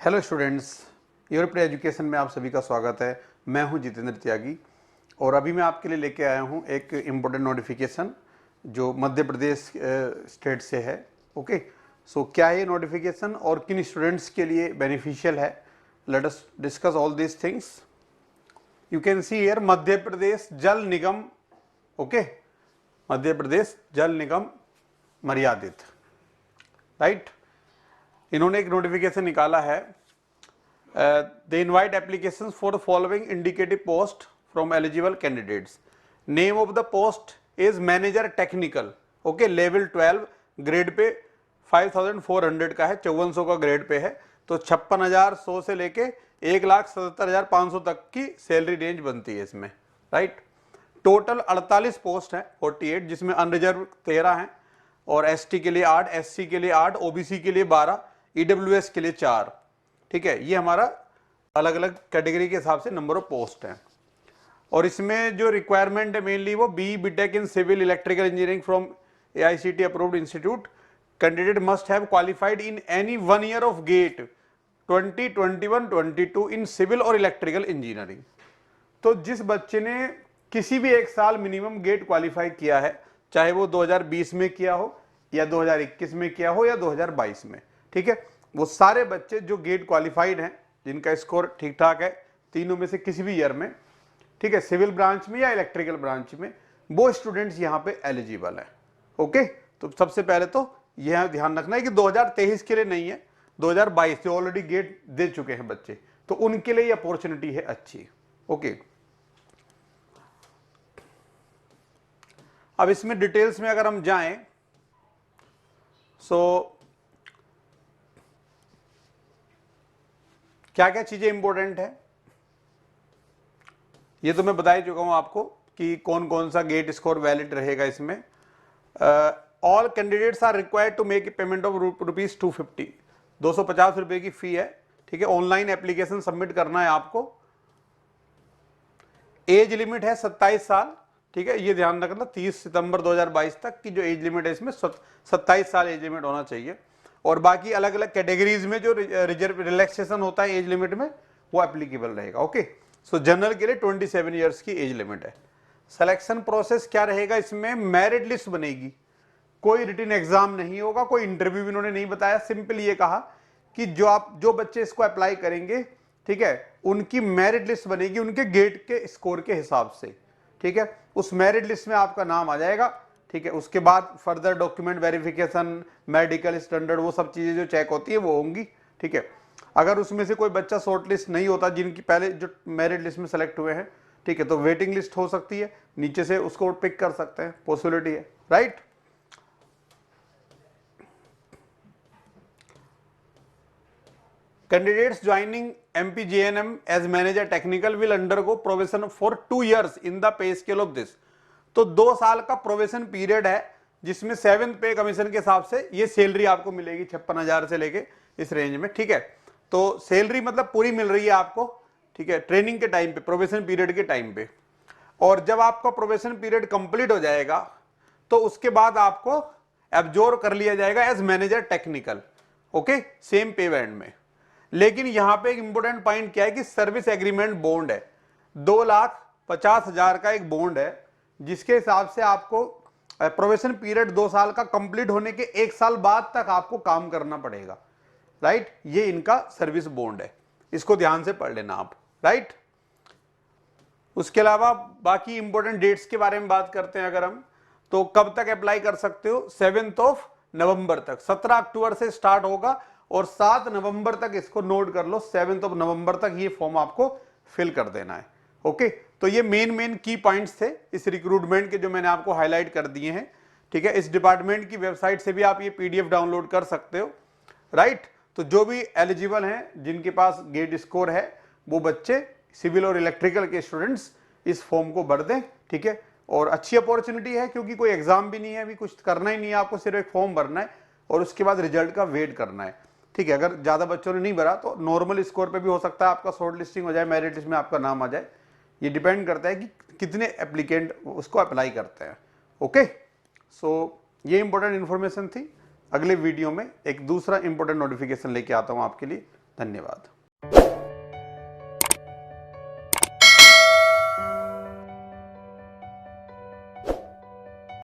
Hello students, यूरोपीय education में आप सभी का स्वागत है। मैं हूं जितेंद्र त्यागी और अभी मैं आपके लिए लेके आया हूं एक इम्पोर्टेंट नोटिफिकेशन जो मध्य प्रदेश स्टेट से है। ओके, सो क्या है ये नोटिफिकेशन और किन स्टूडेंट्स के लिए बेनिफिशियल है? Let us discuss all these things. You can see here Madhya Pradesh Jal Nigam. Okay, मध्य प्रदेश जल निगम मर्यादित, राइट। इन्होंने एक नोटिफिकेशन निकाला है। They invite applications for the following indicative post from eligible candidates. Name of the post is manager technical. Okay, level 12 grade pay 5400 का है, 5400 का grade pay है। तो 56,100 से लेके 1,77,500 तक की सैलरी रेंज बनती है इसमें, राइट। टोटल 48 पोस्ट है, 48, जिसमें अनरिजर्व 13 हैं और एसटी के लिए 8, एससी के लिए 8, ओबीसी के लिए 12, ईडब्ल्यूएस के लिए 4। ठीक है, ये हमारा अलग अलग कैटेगरी के हिसाब से नंबर ऑफ पोस्ट है। और इसमें जो रिक्वायरमेंट है मेनली वो BTech in civil electrical engineering from AICT approved institute. Candidate must have qualified in any 1 year of GATE 2021-22 in civil और इलेक्ट्रिकल इंजीनियरिंग। तो जिस बच्चे ने किसी भी एक साल मिनिमम गेट क्वालिफाई किया है, चाहे वो 2020 में किया हो या 2021 में किया हो या 2022 में, ठीक है, वो सारे बच्चे जो गेट क्वालिफाइड हैं, जिनका स्कोर ठीक ठाक है तीनों में से किसी भी ईयर में, ठीक है, सिविल ब्रांच में या इलेक्ट्रिकल ब्रांच में, वो स्टूडेंट्स यहां पे एलिजिबल है। ओके, तो सबसे पहले तो यह ध्यान रखना है कि 2023 के लिए नहीं है, 2022 से ऑलरेडी गेट दे चुके हैं बच्चे, तो उनके लिए अपॉर्चुनिटी है अच्छी। ओके, अब इसमें डिटेल्स में अगर हम जाएं, सो क्या क्या चीजें इंपॉर्टेंट है ये तो मैं बता ही चुका हूं आपको कि कौन कौन सा गेट स्कोर वैलिड रहेगा इसमें। All candidates are required to make a payment of rupees 250, 250 रुपए की फी है। ठीक है, ऑनलाइन एप्लीकेशन सबमिट करना है आपको। एज लिमिट है 27 साल। ठीक है, ये ध्यान रखना, 30 सितंबर 2022 तक की जो एज लिमिट है इसमें 27 साल एज लिमिट होना चाहिए। और बाकी अलग अलग कैटेगरीज में जो रिजर्व रिलैक्सेशन होता है एज लिमिट में, वो एप्लीकेबल रहेगा। ओके, सो जनरल के लिए 27 ईयर्स की एज लिमिट है। सिलेक्शन प्रोसेस क्या रहेगा इसमें? मेरिट लिस्ट बनेगी, कोई रिटन एग्जाम नहीं होगा, कोई इंटरव्यू भी इन्होंने नहीं बताया। सिंपल ये कहा कि जो बच्चे इसको अप्लाई करेंगे, ठीक है, उनकी मेरिट लिस्ट बनेगी उनके गेट के स्कोर के हिसाब से। ठीक है, उस मेरिट लिस्ट में आपका नाम आ जाएगा। ठीक है, उसके बाद further document verification, medical standard, वो सब चीजें जो चेक होती है वो होंगी। ठीक है, अगर उसमें से कोई बच्चा शॉर्ट लिस्ट नहीं होता, जिनकी पहले जो मेरिट लिस्ट में सेलेक्ट हुए हैं, ठीक है, तो वेटिंग लिस्ट हो सकती है, नीचे से उसको पिक कर सकते हैं, पॉसिबिलिटी है, right. Candidates joining MPJNM as manager technical will undergo probation for 2 years in the pay scale of this। तो 2 साल का प्रोवेशन पीरियड है, जिसमें 7th पे कमीशन के हिसाब से ये सैलरी आपको मिलेगी 56,000 से लेके इस रेंज में। ठीक है, तो सैलरी मतलब पूरी मिल रही है आपको, ठीक है, ट्रेनिंग के टाइम पे, प्रोवेशन पीरियड के टाइम पे। और जब आपका प्रोवेशन पीरियड कंप्लीट हो जाएगा तो उसके बाद आपको एब्जॉर्ब कर लिया जाएगा as manager technical. Okay, same pay band में। लेकिन यहां पे एक इंपॉर्टेंट पॉइंट क्या है कि सर्विस एग्रीमेंट बॉन्ड है, 2,50,000 का एक बॉन्ड है, जिसके हिसाब से आपको प्रोवेशन पीरियड 2 साल का कंप्लीट होने के 1 साल बाद तक आपको काम करना पड़ेगा, राइट। ये इनका सर्विस बॉन्ड है, इसको ध्यान से पढ़ लेना आप, राइट। उसके अलावा बाकी इंपॉर्टेंट डेट्स के बारे में बात करते हैं अगर हम, तो कब तक अप्लाई कर सकते हो? 7 नवंबर तक। 17 अक्टूबर से स्टार्ट होगा और 7 नवंबर तक, इसको नोट कर लो, 7 नवंबर तक ये फॉर्म आपको फिल कर देना है। ओके, तो ये मेन की पॉइंट्स थे इस रिक्रूटमेंट के, जो मैंने आपको हाईलाइट कर दिए हैं। ठीक है, इस डिपार्टमेंट की वेबसाइट से भी आप ये पीडीएफ डाउनलोड कर सकते हो, राइट। तो जो भी एलिजिबल हैं, जिनके पास गेट स्कोर है, वो बच्चे सिविल और इलेक्ट्रिकल के स्टूडेंट्स इस फॉर्म को भर दें। ठीक है, और अच्छी अपॉर्चुनिटी है, क्योंकि कोई एग्जाम भी नहीं है, अभी कुछ करना ही नहीं है आपको, सिर्फ एक फॉर्म भरना है और उसके बाद रिजल्ट का वेट करना है। ठीक है, अगर ज्यादा बच्चों ने नहीं भरा तो नॉर्मल स्कोर पे भी हो सकता है आपका शॉर्ट लिस्टिंग हो जाए, मेरिट लिस्ट में आपका नाम आ जाए। ये डिपेंड करता है कि कितने एप्लीकेंट उसको अप्लाई करते हैं। ओके, सो ये इंपॉर्टेंट इंफॉर्मेशन थी। अगले वीडियो में एक दूसरा इंपॉर्टेंट नोटिफिकेशन लेके आता हूं आपके लिए। धन्यवाद।